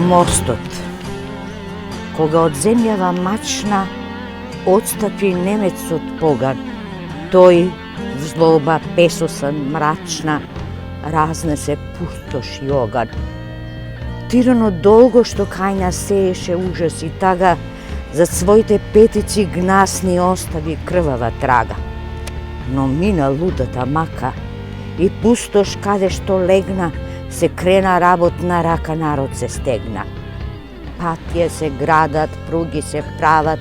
Мостот. Кога од земјава мачна отстапи немецот поган, тој злоба песосан мрачна разнесе пустош и оган. Тиранот долго што кај нас сееше ужас и тага, зад своите петици гнасни остави крвава трага. Но мина лудата мака и пустош каде што легна, се крена работна рака, народ се стегна. Патија се градат, пруги се прават,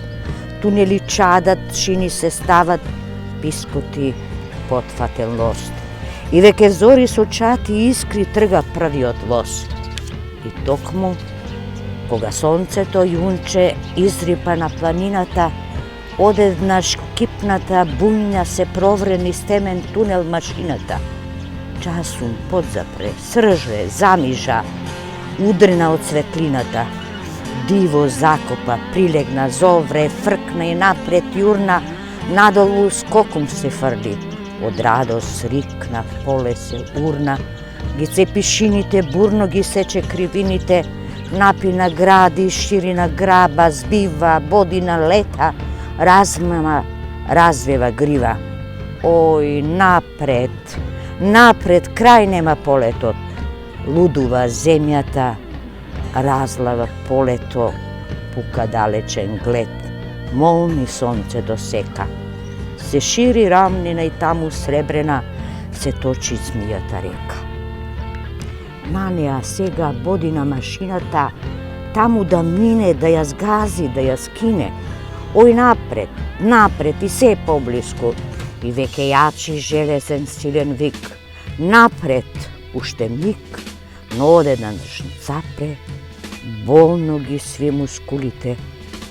тунели чадат, шини се стават, пискоти потфатен лост. И веќе зори со чати искри трга првиот воз. И токму, кога сонцето јунче изрипа на планината, одеднаш кипната бујна се провре низ темен тунел машината. Часум подзапре, срже, замижа, удрена од светлината. Диво закопа, прилегна, зовре, фркна и напред јурна, надолу скоком се фрли. Од радост рикна, поле се урна, ги цепи шините, бурно ги сече кривините, напина гради, ширина граба, збива, бодина лета, размама, развева грива. Ој, напред, напред, крај нема полетот. Лудува земјата, разлава полето, пука далечен глед, молни сонце досека. Се шири рамнина и таму сребрена се точи змијата река. На неа сега боди на машината, таму да мине, да ја згази, да ја скине. Ој, напред, напред и се поблиску, и веќе јачи железен силен вик. Напред, уште миг, но одеднаш запре, болно ги сви мускулите,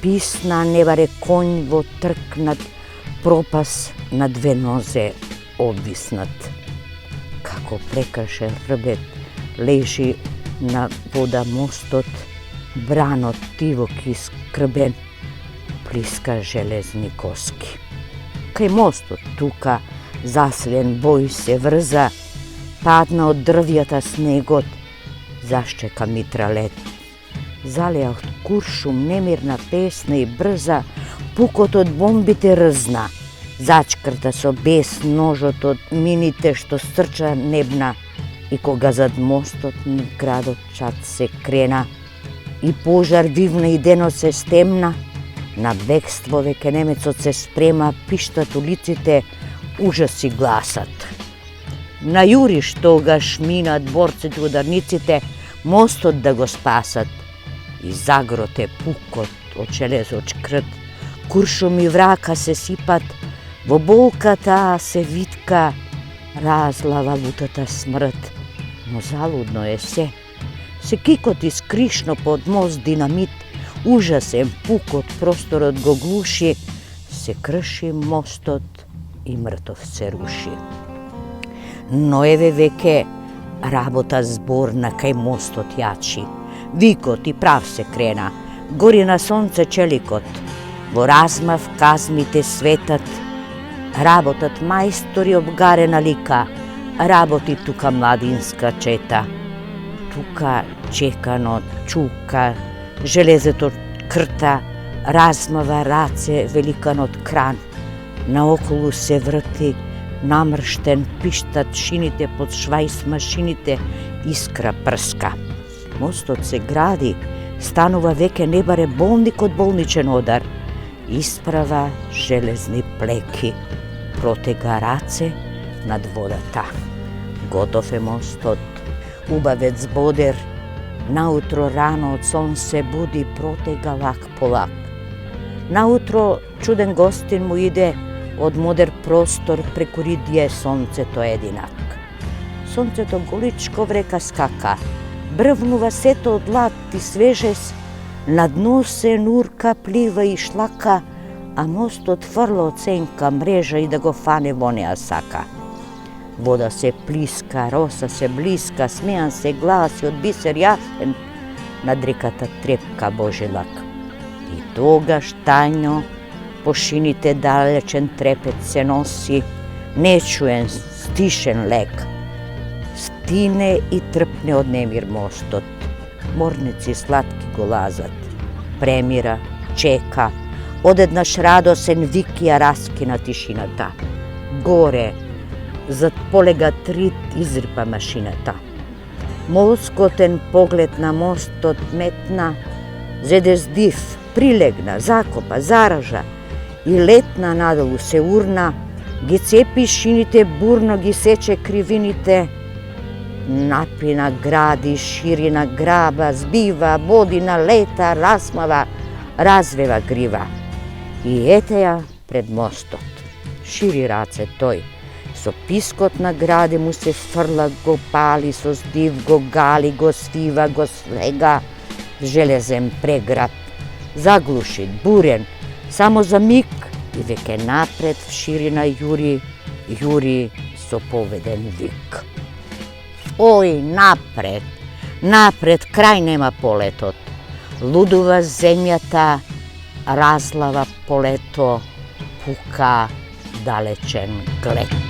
писна неваре конј во трк над пропас на две нозе обвиснат. Како прекршен хрбет лежи на вода мостот, бранот тивок искрбен, плиска железни коски. Кај мостот тука заслен бој се врза, падна од дрвјата снегот, зашчека митралет. Залеа од куршум немирна песна и брза, пукот од бомбите рзна, зачкрта со бес ножот од мините што стрча небна. И кога зад мостот над градот чат се крена, и пожар вивна и денот се стемна, на бегство веќе немецот се спрема, пиштат улиците, ужас и гласат. Најуриш тогаш минат борците ударниците, мостот да го спасат. И загроте пукот од железот шкрт, куршум и врака се сипат, во болката се витка, разлава лутата смрт. Но залудно е се. Се кикоти скришно под мост динамит, ужасен пукот просторот го глуши, се крши мостот и мртов се руши. Но еве веќе работа зборна кај мостот јачи. Викот и прав се крена, гори на сонце челикот, во размав казмите светат, работат мајстори обгарена лика, работи тука младинска чета. Тука чекано чука, железето крта, размава раце великанот кран. Наоколу се врти, намрштен, пиштат шините под швајс машините, искра прска. Мостот се гради, станува веќе не баре болник од болничен одар. Исправа железни плеки, протега раце над водата. Готов е мостот, убавец бодер, наутро рано од сон се буди, протега лак по лак. Наутро чуден гостин му иде од модер простор, преку ридје сонцето единак. Сонцето голичко врека скака, брвнува сето од лад и свежес, на дно се нурка, плива и шлака, а мостот фрла оценка мрежа и да го фане во неа сака. Вода се плиска, роса се блиска, смејан се гласи од бисер јасен, над реката трепка Божи-лак. И тогаш тајно по шините далечен трепет се носи, нечуен, стишен лек. Стине и трпне од немир мостот. mornici slatki golazat, premira, čeka, odednaš radosen vikija raskina tišinata. Gore, zad polega trit izrpa mašinata. Molskoten pogled na most odmetna, zede zdiv, prilegna, zakopa, zaraža i letna nadolu se urna, gi cepi šinite burno, gi seče krivinite, napina gradi, širina graba, zbiva, bodina leta, rasmava, razveva griva. I eteja pred mostot, širi race toj, so piskot na grade mu se frla, go pali, so zdiv, go gali, go sviva, go svega, železem pregrad, zaglušit, buren, samo za mig i veke napred širina juri so poveden vik. Oj, napred, napred, kraj nema poletot, luduva zemlja ta, razlava poleto, puka dalečen gled.